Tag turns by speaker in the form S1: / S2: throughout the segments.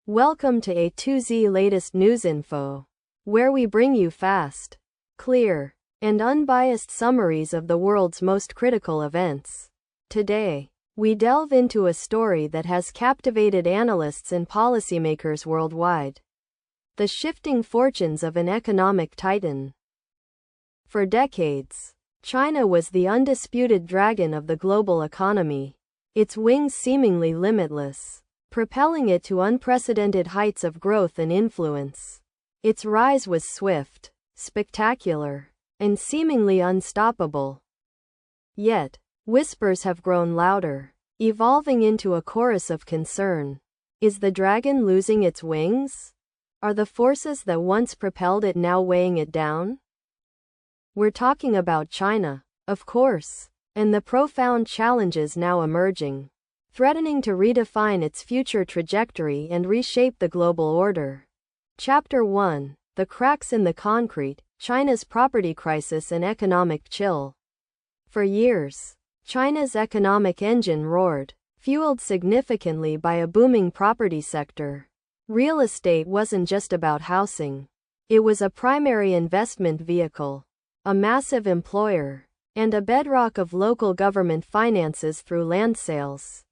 S1: Welcome to A2Z Latest News Info, where we bring you fast, clear, and unbiased summaries of the world's most critical events. Today, we delve into a story that has captivated analysts and policymakers worldwide: the shifting fortunes of an economic titan. For decades, China was the undisputed dragon of the global economy, its wings seemingly limitless, propelling it to unprecedented heights of growth and influence. Its rise was swift, spectacular, and seemingly unstoppable. Yet, whispers have grown louder, evolving into a chorus of concern. Is the dragon losing its wings? Are the forces that once propelled it now weighing it down? We're talking about China, of course, and the profound challenges now emerging, threatening to redefine its future trajectory and reshape the global order. Chapter 1: The Cracks in the Concrete, China's Property Crisis and Economic Chill. For years, China's economic engine roared, fueled significantly by a booming property sector. Real estate wasn't just about housing. It was a primary investment vehicle, a massive employer, and a bedrock of local government finances through land sales.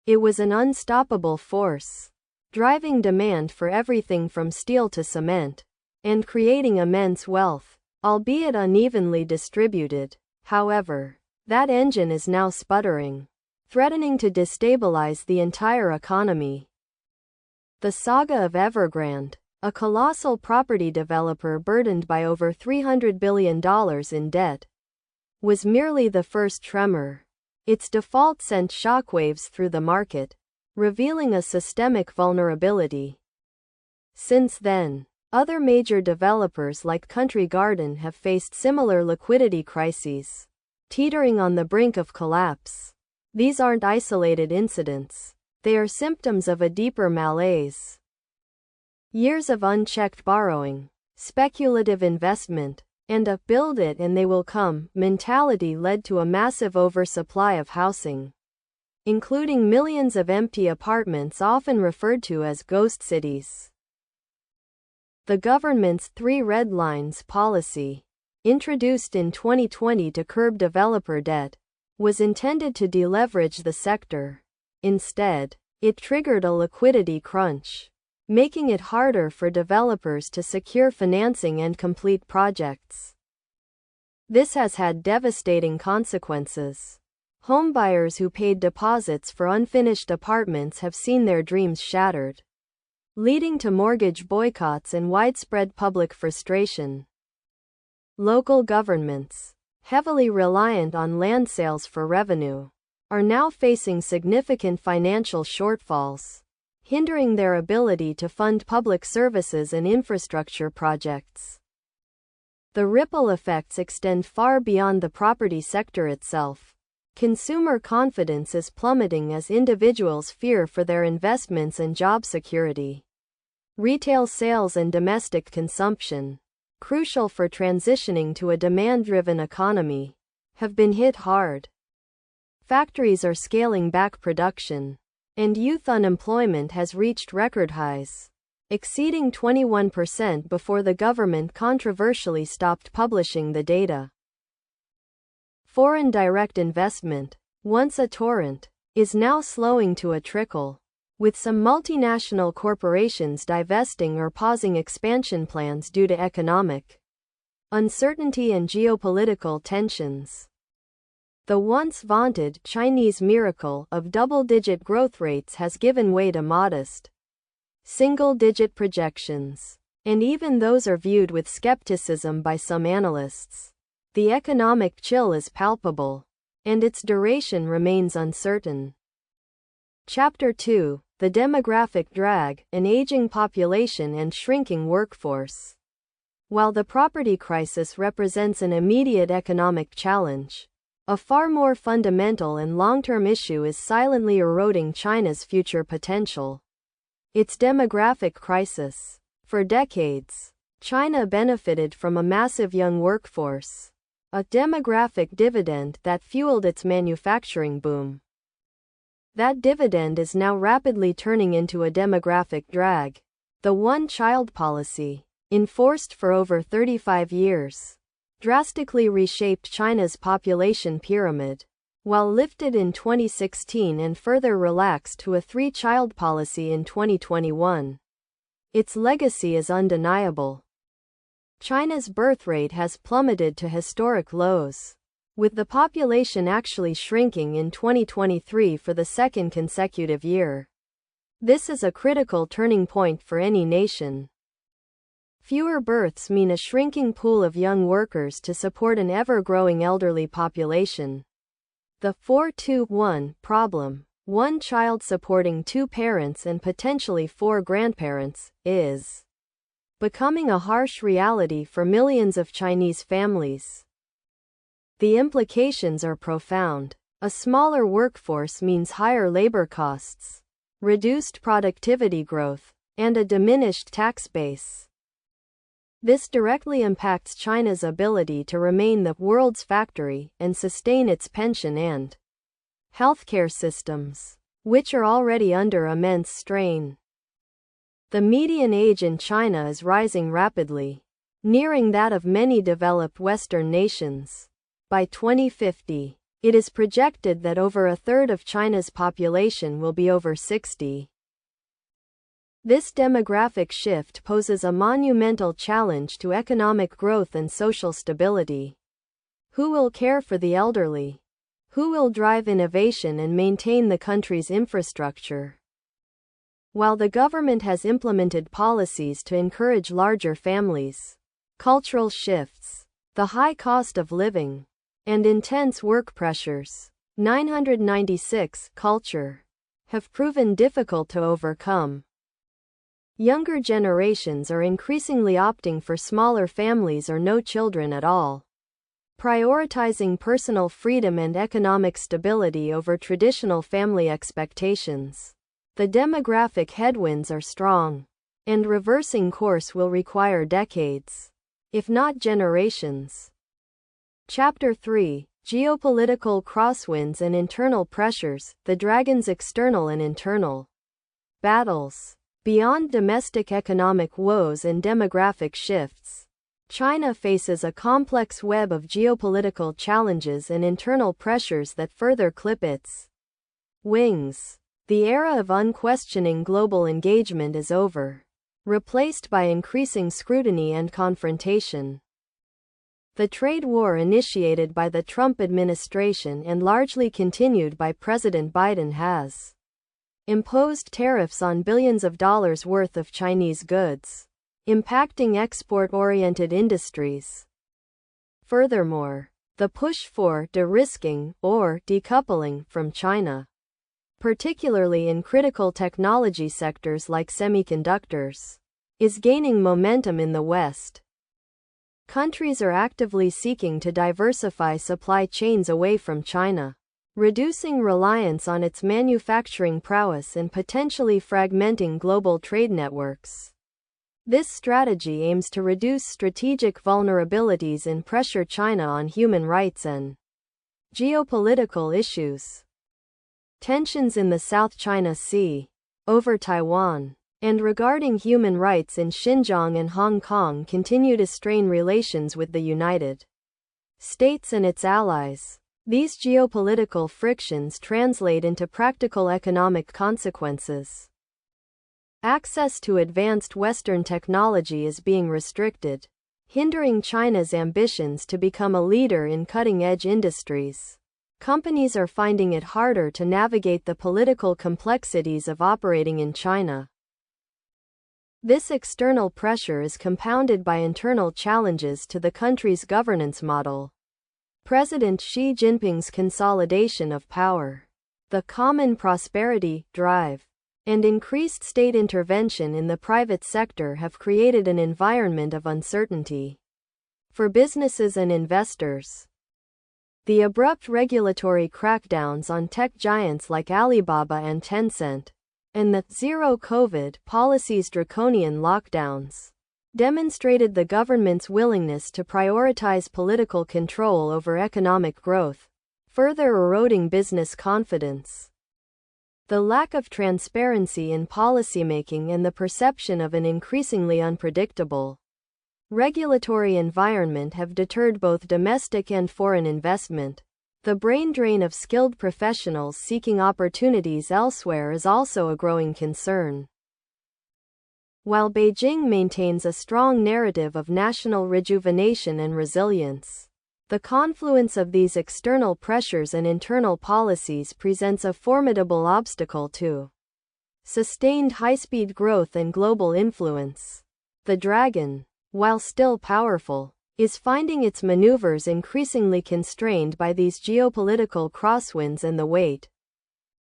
S1: It was an unstoppable force, driving demand for everything from steel to cement, and creating immense wealth, albeit unevenly distributed. However, that engine is now sputtering, threatening to destabilize the entire economy. The saga of Evergrande, a colossal property developer burdened by over $300 billion in debt, was merely the first tremor. Its default sent shockwaves through the market, revealing a systemic vulnerability. Since then, other major developers like Country Garden have faced similar liquidity crises, teetering on the brink of collapse. These aren't isolated incidents. They are symptoms of a deeper malaise. Years of unchecked borrowing, speculative investment, and a "build it and they will come" mentality led to a massive oversupply of housing, including millions of empty apartments often referred to as ghost cities. The government's 3 Red Lines policy, introduced in 2020 to curb developer debt, was intended to deleverage the sector. Instead, it triggered a liquidity crunch, making it harder for developers to secure financing and complete projects. This has had devastating consequences. Homebuyers who paid deposits for unfinished apartments have seen their dreams shattered, leading to mortgage boycotts and widespread public frustration. Local governments, heavily reliant on land sales for revenue, are now facing significant financial shortfalls, hindering their ability to fund public services and infrastructure projects. The ripple effects extend far beyond the property sector itself. Consumer confidence is plummeting as individuals fear for their investments and job security. Retail sales and domestic consumption, crucial for transitioning to a demand-driven economy, have been hit hard. Factories are scaling back production, and youth unemployment has reached record highs, exceeding 21% before the government controversially stopped publishing the data. Foreign direct investment, once a torrent, is now slowing to a trickle, with some multinational corporations divesting or pausing expansion plans due to economic uncertainty and geopolitical tensions. The once vaunted Chinese miracle of double-digit growth rates has given way to modest, single-digit projections, and even those are viewed with skepticism by some analysts. The economic chill is palpable, and its duration remains uncertain. Chapter 2: The Demographic Drag, an Aging Population and Shrinking Workforce. While the property crisis represents an immediate economic challenge, a far more fundamental and long-term issue is silently eroding China's future potential: its demographic crisis. For decades, China benefited from a massive young workforce, a demographic dividend that fueled its manufacturing boom. That dividend is now rapidly turning into a demographic drag. The one-child policy, enforced for over 35 years, drastically reshaped China's population pyramid, while lifted in 2016 and further relaxed to a three-child policy in 2021. Its legacy is undeniable. China's birth rate has plummeted to historic lows, with the population actually shrinking in 2023 for the second consecutive year. This is a critical turning point for any nation. Fewer births mean a shrinking pool of young workers to support an ever-growing elderly population. The 4-2-1 problem, one child supporting two parents and potentially four grandparents, is becoming a harsh reality for millions of Chinese families. The implications are profound. A smaller workforce means higher labor costs, reduced productivity growth, and a diminished tax base. This directly impacts China's ability to remain the world's factory and sustain its pension and healthcare systems, which are already under immense strain. The median age in China is rising rapidly, nearing that of many developed Western nations. By 2050, it is projected that over a third of China's population will be over 60. This demographic shift poses a monumental challenge to economic growth and social stability. Who will care for the elderly? Who will drive innovation and maintain the country's infrastructure? While the government has implemented policies to encourage larger families, cultural shifts, the high cost of living, and intense work pressures, 996 culture, have proven difficult to overcome. Younger generations are increasingly opting for smaller families or no children at all, prioritizing personal freedom and economic stability over traditional family expectations. The demographic headwinds are strong, and reversing course will require decades, if not generations. Chapter 3: Geopolitical Crosswinds and Internal Pressures, the Dragon's External and Internal Battles. Beyond domestic economic woes and demographic shifts, China faces a complex web of geopolitical challenges and internal pressures that further clip its wings. The era of unquestioning global engagement is over, replaced by increasing scrutiny and confrontation. The trade war initiated by the Trump administration and largely continued by President Biden has imposed tariffs on billions of dollars worth of Chinese goods, impacting export-oriented industries. Furthermore, the push for de-risking or decoupling from China, particularly in critical technology sectors like semiconductors, is gaining momentum in the West. Countries are actively seeking to diversify supply chains away from China, reducing reliance on its manufacturing prowess and potentially fragmenting global trade networks. This strategy aims to reduce strategic vulnerabilities and pressure China on human rights and geopolitical issues. Tensions in the South China Sea, over Taiwan, and regarding human rights in Xinjiang and Hong Kong continue to strain relations with the United States and its allies. These geopolitical frictions translate into practical economic consequences. Access to advanced Western technology is being restricted, hindering China's ambitions to become a leader in cutting-edge industries. Companies are finding it harder to navigate the political complexities of operating in China. This external pressure is compounded by internal challenges to the country's governance model. President Xi Jinping's consolidation of power, the Common Prosperity Drive, and increased state intervention in the private sector have created an environment of uncertainty for businesses and investors. The abrupt regulatory crackdowns on tech giants like Alibaba and Tencent, and the zero-COVID policy's draconian lockdowns, demonstrated the government's willingness to prioritize political control over economic growth, further eroding business confidence. The lack of transparency in policymaking and the perception of an increasingly unpredictable regulatory environment have deterred both domestic and foreign investment. The brain drain of skilled professionals seeking opportunities elsewhere is also a growing concern. While Beijing maintains a strong narrative of national rejuvenation and resilience, the confluence of these external pressures and internal policies presents a formidable obstacle to sustained high-speed growth and global influence. The dragon, while still powerful, is finding its maneuvers increasingly constrained by these geopolitical crosswinds and the weight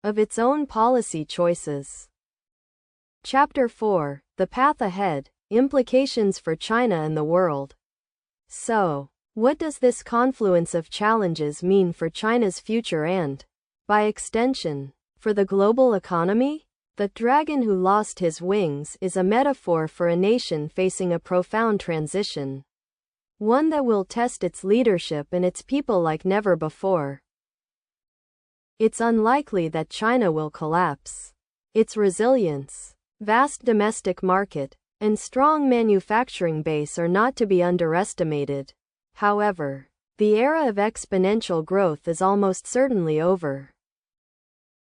S1: of its own policy choices. Chapter 4: The Path Ahead, Implications for China and the World. So, what does this confluence of challenges mean for China's future and, by extension, for the global economy? The dragon who lost his wings is a metaphor for a nation facing a profound transition, one that will test its leadership and its people like never before. It's unlikely that China will collapse. Its resilience, vast domestic market, and strong manufacturing base are not to be underestimated. However, the era of exponential growth is almost certainly over.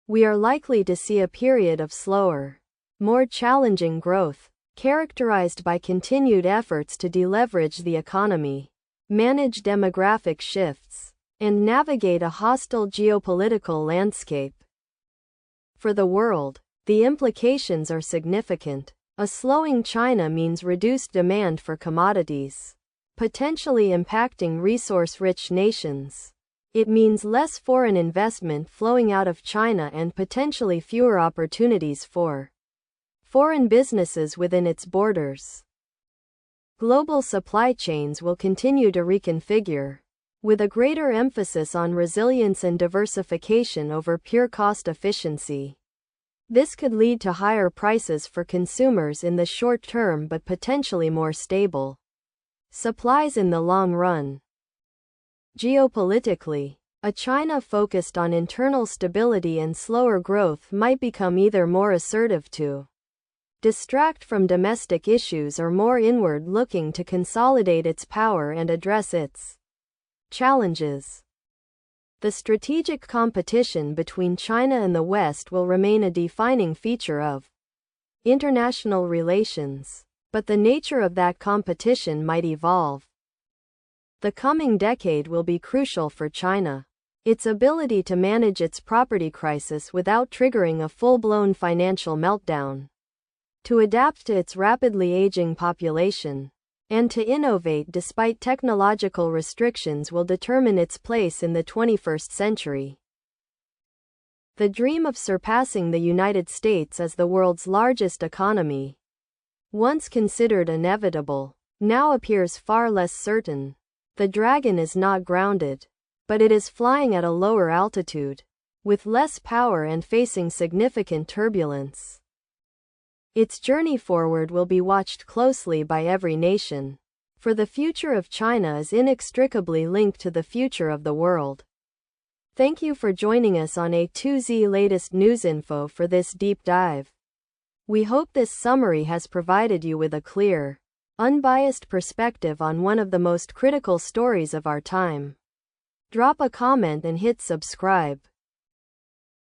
S1: We are likely to see a period of slower, more challenging growth, characterized by continued efforts to deleverage the economy, manage demographic shifts, and navigate a hostile geopolitical landscape. For the world, the implications are significant. A slowing China means reduced demand for commodities, potentially impacting resource-rich nations. It means less foreign investment flowing out of China and potentially fewer opportunities for foreign businesses within its borders. Global supply chains will continue to reconfigure, with a greater emphasis on resilience and diversification over pure cost efficiency. This could lead to higher prices for consumers in the short term but potentially more stable supplies in the long run. Geopolitically, a China focused on internal stability and slower growth might become either more assertive to distract from domestic issues or more inward-looking to consolidate its power and address its challenges. The strategic competition between China and the West will remain a defining feature of international relations, but the nature of that competition might evolve. The coming decade will be crucial for China. Its ability to manage its property crisis without triggering a full-blown financial meltdown, to adapt to its rapidly aging population, and to innovate despite technological restrictions will determine its place in the 21st century. The dream of surpassing the United States as the world's largest economy, once considered inevitable, now appears far less certain. The dragon is not grounded, but it is flying at a lower altitude, with less power and facing significant turbulence. Its journey forward will be watched closely by every nation, for the future of China is inextricably linked to the future of the world. Thank you for joining us on A2Z Latest News Info for this deep dive. We hope this summary has provided you with a clear, unbiased perspective on one of the most critical stories of our time. Drop a comment and hit subscribe.